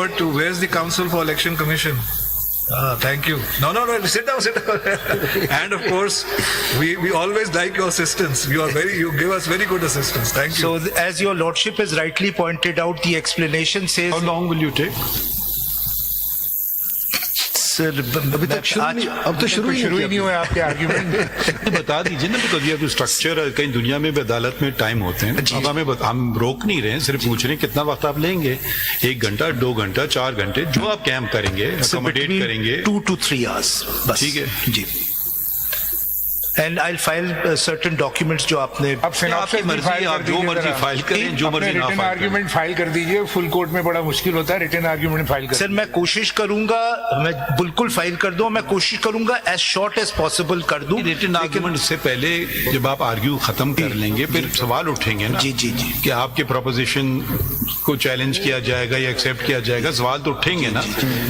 but where's the Council for Election Commission? Thank you. No, sit down. And of course, we always like your assistance. You give us very good assistance. Thank you. So, as your lordship has rightly pointed out, the explanation says. How long will you take? Sir, अभी तक अब तो शुरू ही नहीं हुआ आपके argument. बता दीजिए ना, बिकॉज ये जो स्ट्रक्चर कहीं दुनिया में भी अदालत में टाइम होते हैं, अब हम रोक नहीं रहे हैं, सिर्फ पूछ रहे हैं कितना वक्त आप लेंगे, 1 घंटा 2 घंटा 4 घंटे, जो आप कैंप करेंगे, अकोमोडेट करेंगे, 2 to 3 hours बस। ठीक है जी। And I'll file certain documents जो आपने। आप आपकी मर्जी, आप जो मर्जी फाइल करें, जो मर्जी ना फाइल आर्ग्यूमेंट फाइल कर दीजिए। फुल कोर्ट में बड़ा मुश्किल होता है रिटन आर्ग्यूमेंट फाइल कर। सर मैं कोशिश करूंगा, मैं बिल्कुल फाइल कर दूं, मैं कोशिश करूंगा एज शॉर्ट एज पॉसिबल कर दूं। रिटन आर्ग्यूमेंट से पहले जब आप आर्ग्यू खत्म कर लेंगे, फिर सवाल उठेंगे ना जी कि आपके प्रोपोजिशन को चैलेंज किया जाएगा या एक्सेप्ट किया जाएगा, सवाल तो उठेंगे ना।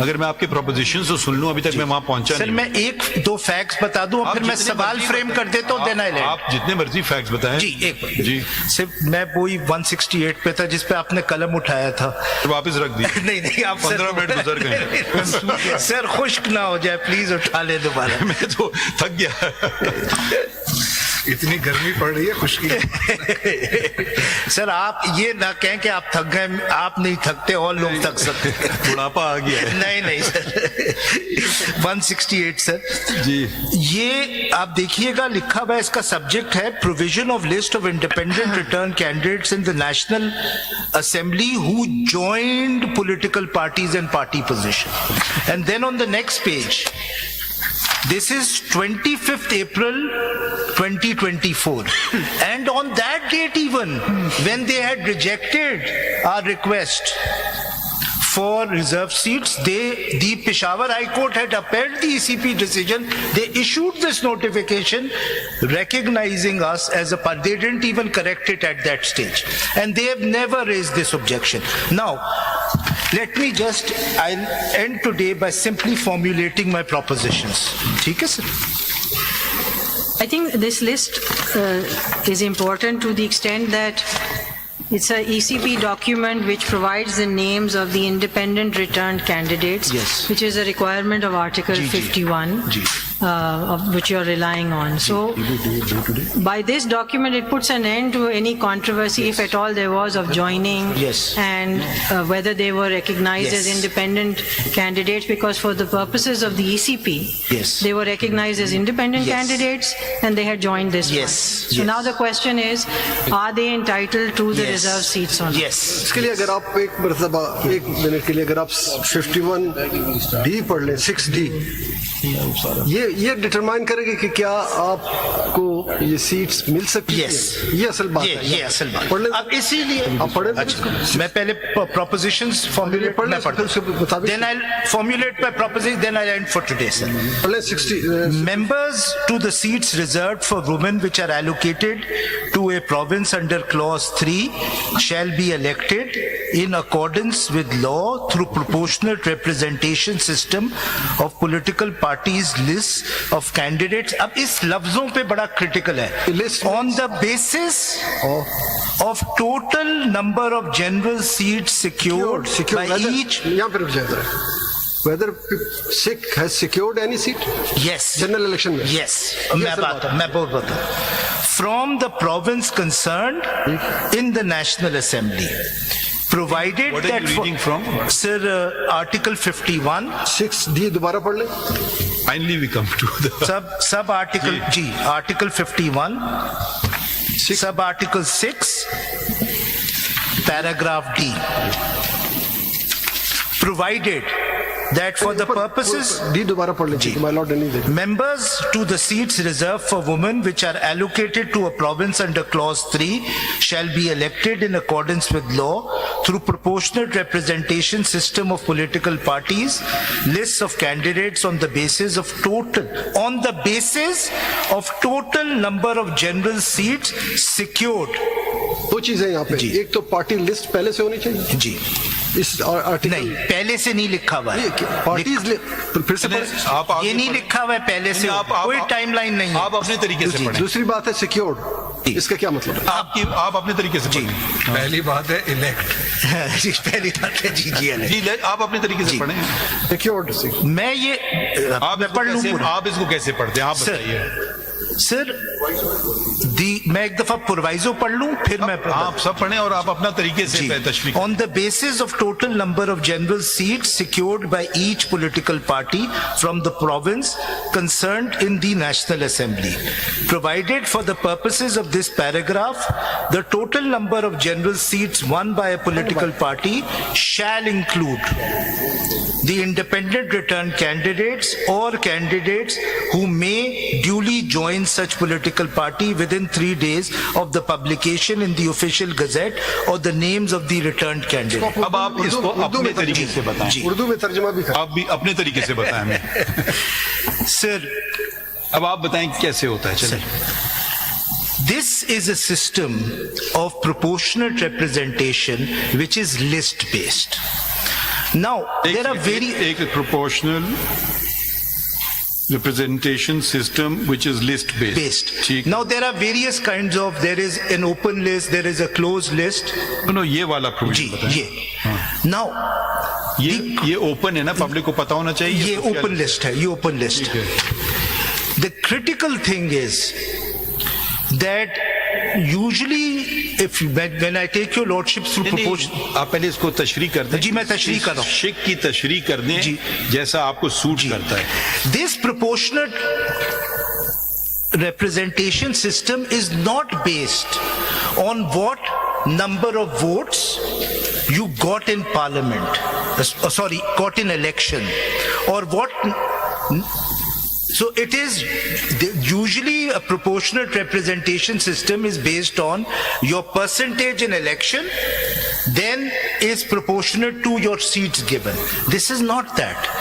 अगर मैं आपके प्रोपोजिशन तो सुन लूं, अभी तक मैं वहां पहुंचा नहीं। सर मैं 1-2 फैक्ट्स बता दूं, फिर मैं सवाल फ्रेम कर देता हूं। आप जितने मर्जी फैक्ट्स बताएं। जी एक जी सिर्फ मैं वही 168 पे था जिस पे आपने कलम उठाया था, वापस रख दिया। नहीं आप 15 मिनट गुजर गए। सर खुश्क ना हो जाए, प्लीज उठा ले दोबारा। मैं तो थक गया। इतनी गर्मी पड़ रही है, खुशकी। सर आप ये ना कहें कि आप थक गए, आप नहीं थकते, और लोग थक सकते हैं। बुढ़ापा आ गया है। नहीं सर 168 सर जी। ये आप देखिएगा लिखा हुआ है, इसका सब्जेक्ट है provision of list of independent return candidates in the national assembly who joined political parties and party position. And then on the next page, this is 25th April 2024 and on that date even when they had rejected our request for reserved seats, the Peshawar High Court had upheld the ECP decision. They issued this notification recognizing us as a party. They didn't even correct it at that stage, and they have never raised this objection. Now let me just, I'll end today by simply formulating my propositions. ठीक है sir? I think this list is important to the extent that it's a ECP document which provides the names of the independent returned candidates, yes, which is a requirement of Article 51, of which you're relying on. So, by this document, it puts an end to any controversy, if at all there was, of joining, yes, and whether they were recognized, yes, as independent candidates, because for the purposes of the ECP, yes, they were recognized as independent, yes, candidates, and they had joined this, yes, one. So now the question is, are they entitled to the, yes, reserved seats or not? Yes. इसके लिए अगर आप एक मरतबा 1 minute के लिए अगर आप 51D पढ़ लें, 6D, ये डिटरमाइन करेगी कि क्या आपको ये सीट्स मिल सकती है। ये असल बात है, ये असल बात। पढ़ लें अब इसीलिए आप पढ़ें। अच्छा, मैं पहले propositions formulate पढ़ लें, then I'll formulate my proposition, then I'll end for today, sir. पढ़ लें 60 members to the seats reserved for women which are allocated to a province under clause 3 shall be elected in accordance with law through proportionate representation system of political parties list of candidates. अब इस लफ्जों पे बड़ा critical है, on the basis of total number of general seats secured by each. यहाँ पे रुक जाएगा। Whether Sikh has secured any seat? Yes. General election में? Yes. मैं बहुत बता from the province concerned in the National Assembly. Provided what that are you reading from? Sir, Article 51. 6D दोबारा पढ़ लें। Finally we come to the sub article G, Article 51, sub Article 6, paragraph D. Provided that for the purposes D दोबारा पढ़ लीजिए, my lord, नहीं members to the seats reserved for women which are allocated to a province under clause 3 shall be elected in accordance with law through proportionate representation system of political parties, lists of candidates on the basis of total number of general seats secured. दो चीजें यहाँ पे, एक तो party list पहले से होनी चाहिए जी, इस आर्टिकल नहीं पहले से नहीं लिखा हुआ है, पार्टीज फिर से ये नहीं लिखा हुआ है पहले से, कोई टाइमलाइन नहीं है। आप अपने तरीके से पढ़ें। दूसरी बात है सिक्योर्ड, इसका क्या मतलब है? आप अपने तरीके से पढ़ें। पहली बात है इलेक्ट, जी पहली बात है जी जी अलग। जी आप अपने तरीके से पढ़ें। Secured seat. मैं ये आप मैं पढ़ लूं पूरा। आप इसको कैसे पढ़ते हैं, आप सर, बताइए। सर मैं एक दफा प्रोवाइजो पढ़ लूं फिर मैं आप सब पढ़ें और आप अपना तरीके से तशरीह करें। On the basis of total number of general seats secured by each political party from the province concerned in the National Assembly, provided for the purposes of this paragraph, the total number of general seats won by a political party shall include the independent return candidates or candidates who may duly join such political party within 3 days of the publication in the official gazette or the names of the returned candidate. अब आप इसको अपने तरीके से बताएं। उर्दू में तर्जमा भी कर। आप भी अपने तरीके से बताएं हमें। Sir, अब आप बताएं कैसे होता है, चलिए। this is a system of proportionate representation which is list based. Now, there are एक proportional representation system which is list based. ठीक। Now there are various kinds of, there is an open list, there is a closed list. No ये वाला जी provision बताएं। ये Now ये open है ना, public को पता होना चाहिए। ये ओपन लिस्ट है, ये ओपन लिस्ट है। The critical thing is that usually if when I take your lordship through proportion, आप पहले इसको तशरीह कर दें। जी, मैं तशरीह कर रहा हूं। शिक की तशरीह कर दें जी। जैसा आपको सूट करता है। this proportionate representation system is not based on what number of votes you got in parliament, got in election, or what. So it is usually a proportionate representation system is based on your percentage in election, then is proportionate to your seats given. This is not that.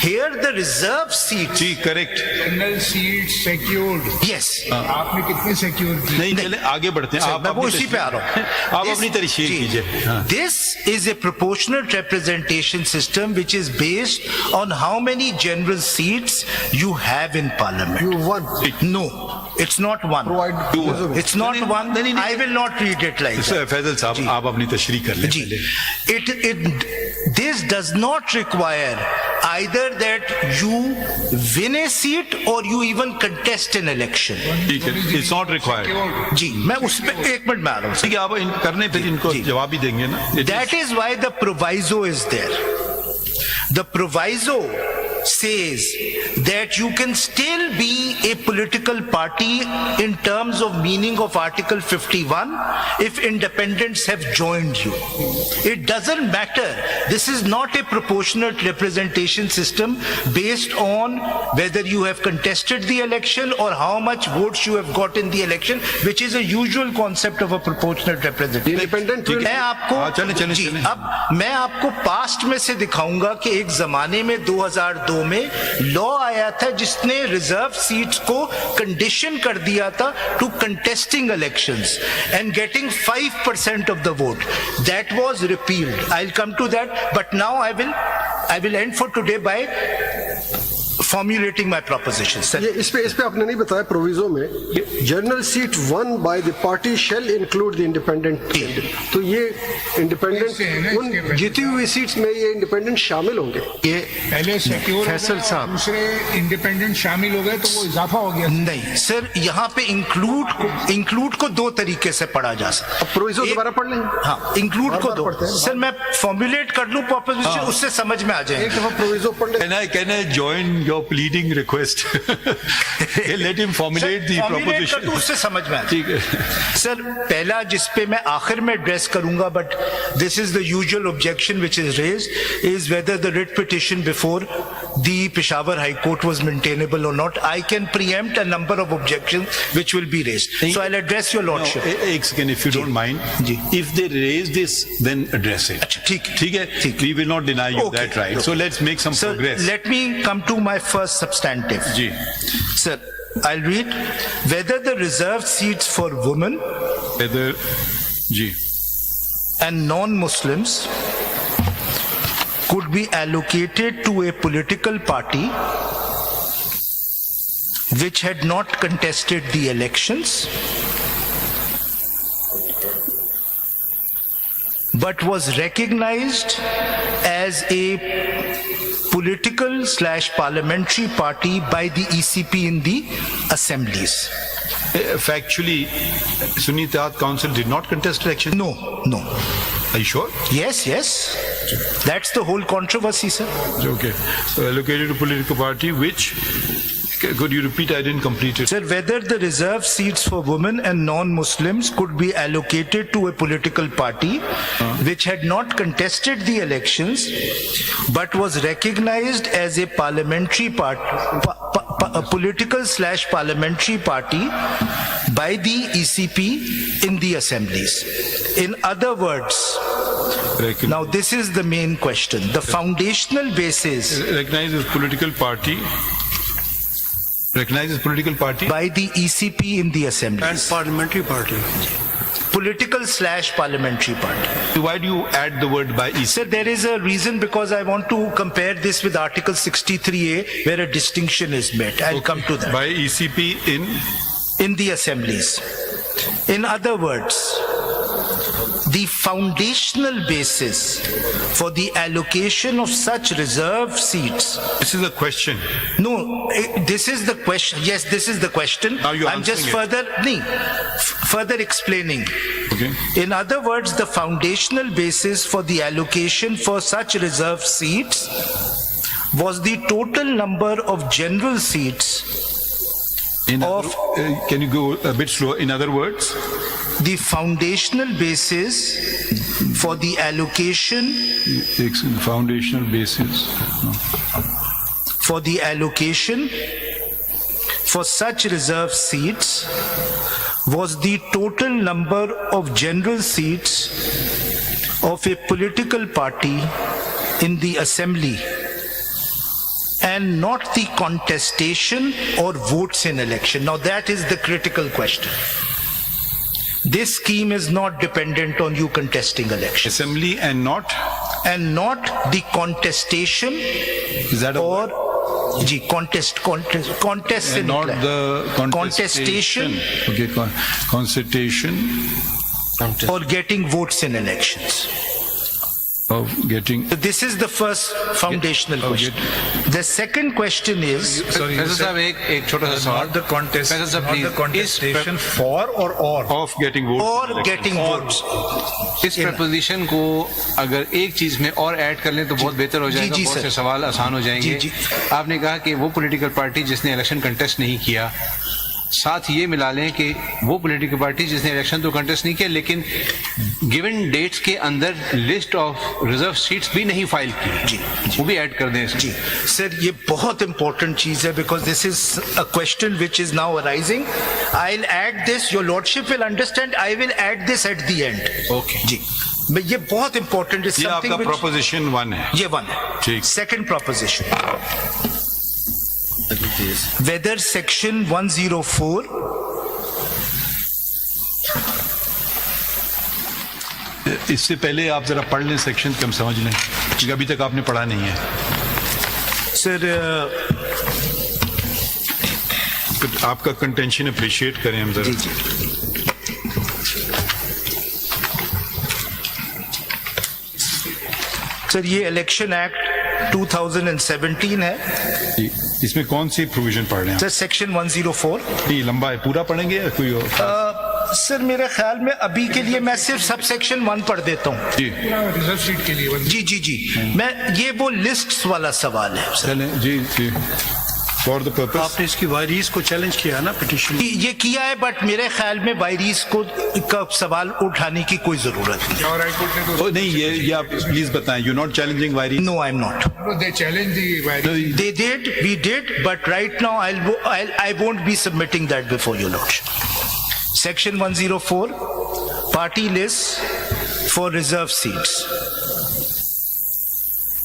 Here the reserve seats. जी correct. General seat secured. Yes. आपने कितने secure की? नहीं चले आगे बढ़ते हैं। आप मैं वो अपनी उसी पे आ रहा हूँ। आप अपनी तशरीह कीजिए। हाँ। This is a proportionate representation system which is based on how many general seats you have in parliament. You won. No, it's not one. Provide. It's not one. I will not read it like that. Faizal साहब आप अपनी तशरीह कर लें जी, पहले। this does not require either that you win a seat or you even contest an election. ठीक है, it's not required. जी, मैं उस पे एक मिनट में आ रहा हूँ। ठीक है, आप करने फिर इनको जी। जवाब भी देंगे ना। That is why the proviso is there. The proviso says that you can still be a political party in terms of meaning of Article 51 if independents have joined you. It doesn't matter. This is not a proportionate representation system based on whether you have contested the election or how much votes you have got in the election, which is a usual concept of a proportionate representation. Independent will- मैं आपको हाँ, चलें, जी, चलें। अब मैं आपको past में से दिखाऊंगा कि एक जमाने में 2002 में लॉ आया था जिसने रिजर्व सीट्स को कंडीशन कर दिया था to contesting elections and getting 5% of the vote. That was repealed. I will come to that, but now I will end for today by formulating my proposition. Sir. ये इस पे आपने नहीं बताया प्रोविजो में general seat won by the party shall include the independent. तो ये independent उन जीती हुई सीट्स में ये इंडिपेंडेंट शामिल होंगे. ये पहले सिक्योर फैसल साहब, दूसरे इंडिपेंडेंट शामिल हो गए तो वो इजाफा हो गया. नहीं सर, यहाँ पे इंक्लूड को दो तरीके से पढ़ा जा सकता है. प्रोविजो दोबारा पढ़ लें. हाँ, इंक्लूड को दो. पढ़ते हैं. सर मैं फॉर्मुलेट कर लूं प्रोपोजिशन, उससे समझ में आ एक जाएगा. दफा प्रोविजो पढ़ लें. Can I join your pleading request? Let him formulate the formulate कर proposition. दूं, उससे समझ में आ ठीक है. जाएगा. सर पहला जिस पे मैं आखिर में एड्रेस करूंगा, but this is the usual objection which is raised, is whether the writ petition before the Peshawar High Court was maintainable or not. I can preempt a number of objections which will be raised. So I'll address your lordship. एक second, if you don't mind. जी. If they raise this, then address it. अच्छा, ठीक है. ठीक है. We will not deny you Okay. that right. So let's make some Sir, progress. let me come to my first substantive. Ji. Sir, I'll read whether the reserved seats for women Whether ji. and non-Muslims could be allocated to a political party which had not contested the elections but was recognized as a political/parliamentary party by the ECP in the assemblies. Factually, Sunni Ittihad Council did not contest election. No. Are you sure? Yes. That's the whole controversy, sir. Okay. So allocated to political party, which, could you repeat? I didn't complete it. Sir, whether the reserved seats for women and non-Muslims could be allocated to a political party which had not contested the elections but was recognized as a parliamentary a political/parliamentary party by the ECP in the assemblies. In other words, now this is the main question. The foundational basis Recognizes political party. Recognizes political party. by the ECP in the assemblies. And parliamentary party. Political/parliamentary party. Why do you add the word by EC? Sir, there is a reason because I want to compare this with Article 63A where a distinction is made. I'll come to that. By ECP In the assemblies. In other words, the foundational basis for the allocation of such reserved seats. This is a question. No, this is the question. Yes, this is the question. Now you're I'm just answering further explaining. Okay. In other words, the foundational basis for the allocation for such reserved seats was the total number of general seats Can you go a bit slower? In other words, the foundational basis for the allocation foundational basis. for the allocation for such reserved seats was the total number of general seats of a political party in the assembly and not the contestation or votes in election. Now that is the critical question. This scheme is not dependent on you contesting elections. Assembly and not. The contestation Is that a or contest and in not plan. the contestation Okay, contestation or getting votes in elections. of getting. So this is the first foundational question. The second question is Sorry, you Faisal said साहब एक छोटा सा सवाल not the contest, Faisal साहब not the please contestation for or. Of getting votes. or getting votes. इस preposition को अगर एक चीज में और ऐड कर लें तो बहुत बेहतर हो जाएगा, जी, बहुत सर। से सवाल आसान हो जाएंगे। जी। आपने कहा कि वो पॉलिटिकल पार्टी जिसने इलेक्शन कंटेस्ट नहीं किया, साथ ये मिला लें कि वो पॉलिटिकल पार्टी जिसने इलेक्शन तो कंटेस्ट नहीं किया लेकिन गिवन डेट्स के अंदर लिस्ट ऑफ रिजर्व सीट्स भी नहीं फाइल की, वो भी ऐड कर दें इसमें। जी सर, ये बहुत इंपॉर्टेंट चीज है because this is a question which is now arising. I will add this, your lordship will understand, I will add this at the end. Okay जी, ये बहुत इंपॉर्टेंट ये आपका प्रोपोजिशन 1 है. ये वन है. ठीक. सेकंड प्रोपोजिशन, whether section 104 इससे पहले आप जरा पढ़ लें सेक्शन कि हम समझ लें, क्योंकि अभी तक आपने पढ़ा नहीं है. सर आपका कंटेंशन अप्रिशिएट करें हम जरा. सर ये इलेक्शन एक्ट 2017 है इसमें कौन सी प्रोविजन पढ़ रहे हैं सर. सेक्शन 104. ये लंबा है, पूरा पढ़ेंगे या कोई और? सर मेरे ख्याल में अभी के लिए मैं सिर्फ सब सेक्शन 1 पढ़ देता हूँ. जी रिजर्व सीट के लिए जी मैं, ये वो लिस्ट्स वाला सवाल है सर. चलें. जी फॉर द पर्पस. आपने इसकी वायरीज को चैलेंज किया ना पिटीशन. ये किया है बट मेरे ख्याल में वायरीज को का सवाल उठाने की कोई जरूरत नहीं. और हाईकोर्ट ने तो नहीं, ये आप प्लीज बताएं. You not challenging vires. No I am not. They challenge the They did, we did, but right now I won't be submitting that before your lordship. Section 104, party lists for reserved seats.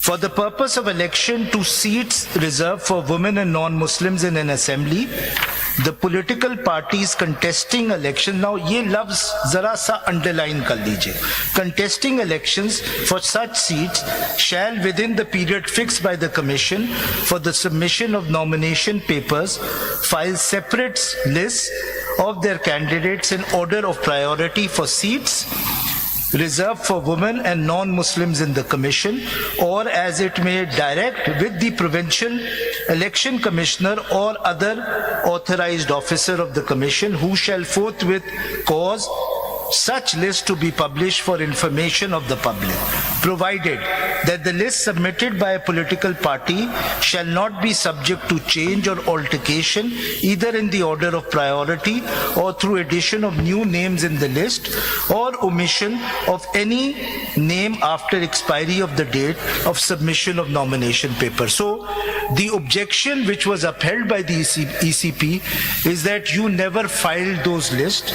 For the purpose of election to seats reserved for women and non-Muslims in an assembly, the political parties contesting elections, now ये लफ्ज जरा सा underline कर लीजिए. Contesting elections for such seats shall within the period fixed by the commission for the submission of nomination papers file separate lists of their candidates in order of priority for seats reserved for women and non-Muslims in the commission, or as it may direct with the provincial election commissioner or other authorized officer of the commission, who shall forthwith cause such list to be published for information of the public, provided that the list submitted by a political party shall not be subject to change or altercation either in the order of priority or through addition of new names in the list or omission of any name after expiry of the date of submission of nomination paper. So the objection which was upheld by the ECP is that you never filed those lists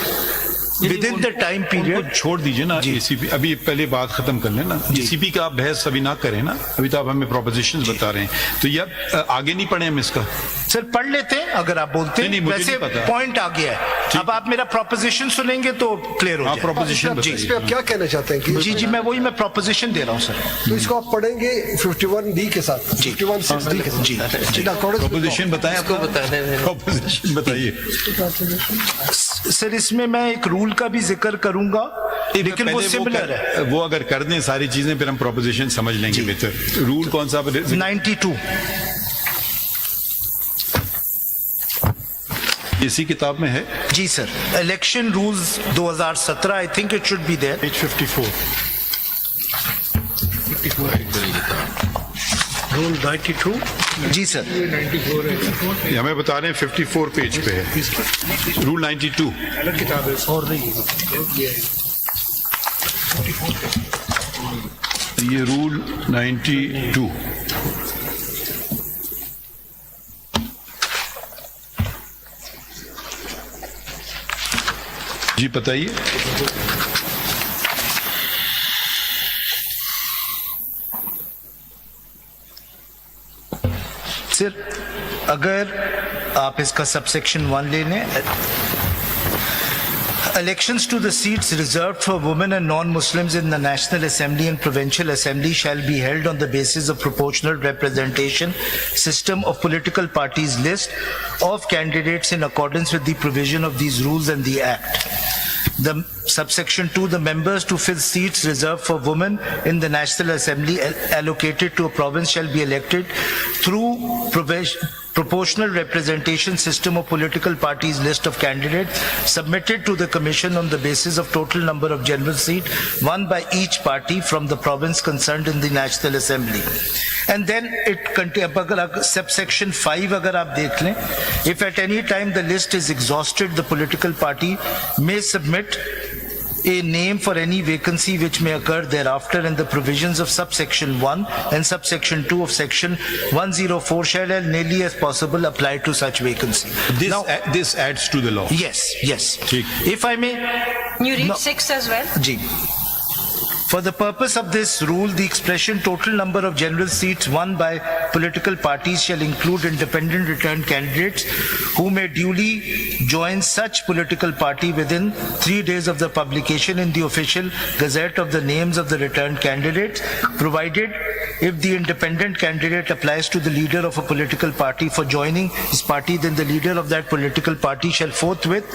within the time period. उनको छोड़ दीजिए ना ACP, अभी पहले बात खत्म कर लेना। एसीपी का आप बहस अभी ना करें ना, अभी तो आप हमें प्रोपोजिशंस बता रहे हैं, तो ये आगे नहीं पढ़े हम इसका। सर पढ़ लेते हैं अगर आप बोलते हैं, वैसे पॉइंट आ गया है। अब आप मेरा प्रोपोजिशन सुनेंगे तो क्लियर हो जाएगा। प्रोपोजिशन इस पे आप क्या कहना चाहते हैं कि जी मैं प्रोपोजिशन दे रहा हूँ सर। तो इसको आप पढ़ेंगे 51D के साथ, 51(6)D के साथ। जी प्रोपोजिशन बताएं, आपको प्रोपोजिशन बताइए सर। इसमें मैं एक रूल का भी जिक्र करूंगा, लेकिन वो सिमिलर है। वो अगर कर दें सारी चीजें फिर हम प्रोपोजिशन समझ लेंगे बेहतर। रूल कौन सा? 92 इसी किताब में है जी sir. Election rules 2017, I think it should be there, page 54। Rule 92 जी सर। ये हमें बता रहे हैं 54 पेज पे है रूल 92। अलग किताब है और नहीं ये रूल 92 जी बताइए। सर अगर आप इसका सबसेक्शन 1 ले लें, elections to the seats reserved for women and non-Muslims in the National Assembly and Provincial Assembly shall be held on the basis of proportional representation system of political parties list of candidates in accordance with the provision of these rules and the Act. The subsection 2, the members to fill seats reserved for women in the National Assembly allocated to a province shall be elected through proportional representation system of political parties list of candidates submitted to the commission on the basis of total number of general seats won by each party from the province concerned in the National Assembly. And then it contains subsection 5 agar aap dekh lein, if at any time the list is exhausted, the political party may submit a name for any vacancy which may occur thereafter, and the provisions of subsection 1 and subsection 2 of section 104 shall as nearly as possible apply to such vacancy. This adds to the law. Yes. ठीक। If I may. Can you read 6 as well? Ji. For the purpose of this rule, the expression total number of general seats won by political parties shall include independent returned candidates who may duly join such political party within 3 days of the publication in the official gazette of the names of the returned candidates, provided if the independent candidate applies to the leader of a political party for joining his party, then the leader of that political party shall forthwith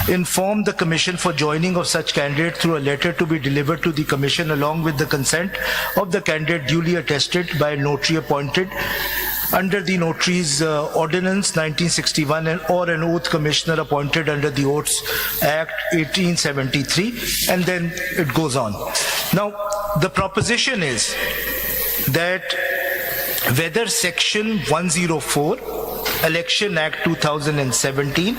inform the commission for joining of such candidate through a letter to be delivered to the commission along with the consent of the candidate duly attested by a notary appointed under the Notary's Ordinance 1961 or an oath commissioner appointed under the Oaths Act 1873, and then it goes on. Now, the proposition is that whether Section 104, Election Act 2017,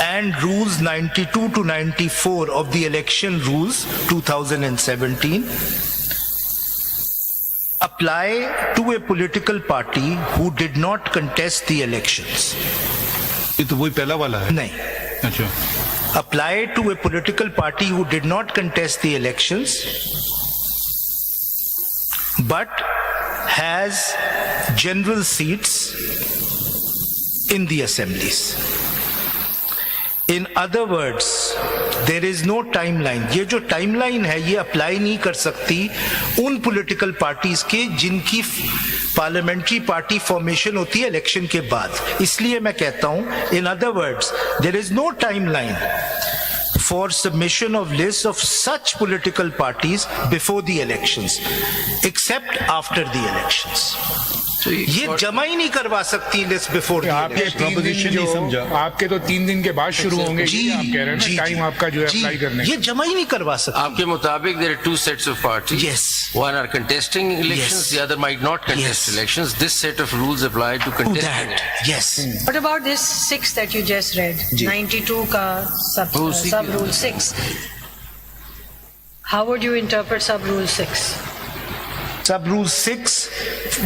and Rules 92 to 94 of the Election Rules 2017 apply to a political party who did not contest the elections. ये तो वही पहला वाला है। नहीं. अच्छा। Apply to a political party who did not contest the elections but has general seats in the assemblies. In other words, there is no timeline. ये जो timeline है ये अप्लाई नहीं कर सकती उन political parties के जिनकी parliamentary party formation होती है election के बाद. इसलिए मैं कहता हूं, in other words, there is no timeline for submission of lists of such political parties before the elections, except after the elections. ये जमा ही नहीं करवा सकती लिस्ट बिफोर द आपके इलेक्शन। 3 दिन proposition नहीं समझा। जो आपके तो 3 दिन के बाद शुरू होंगे जी ये आप कह रहे हैं जी ना टाइम आपका जो है जी, अप्लाई करने ये जमा ही नहीं करवा सकती। आपके मुताबिक there are two sets of parties. Yes. One are contesting elections, Yes. the other might not contest Yes. elections. This set of rules apply to To contesting that, elections. yes. What about this 6 that you just read? 92 ka sub rule 6. How would you interpret sub rule 6? Sub rule 6,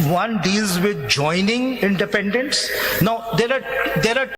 one deals with joining independents. Now there are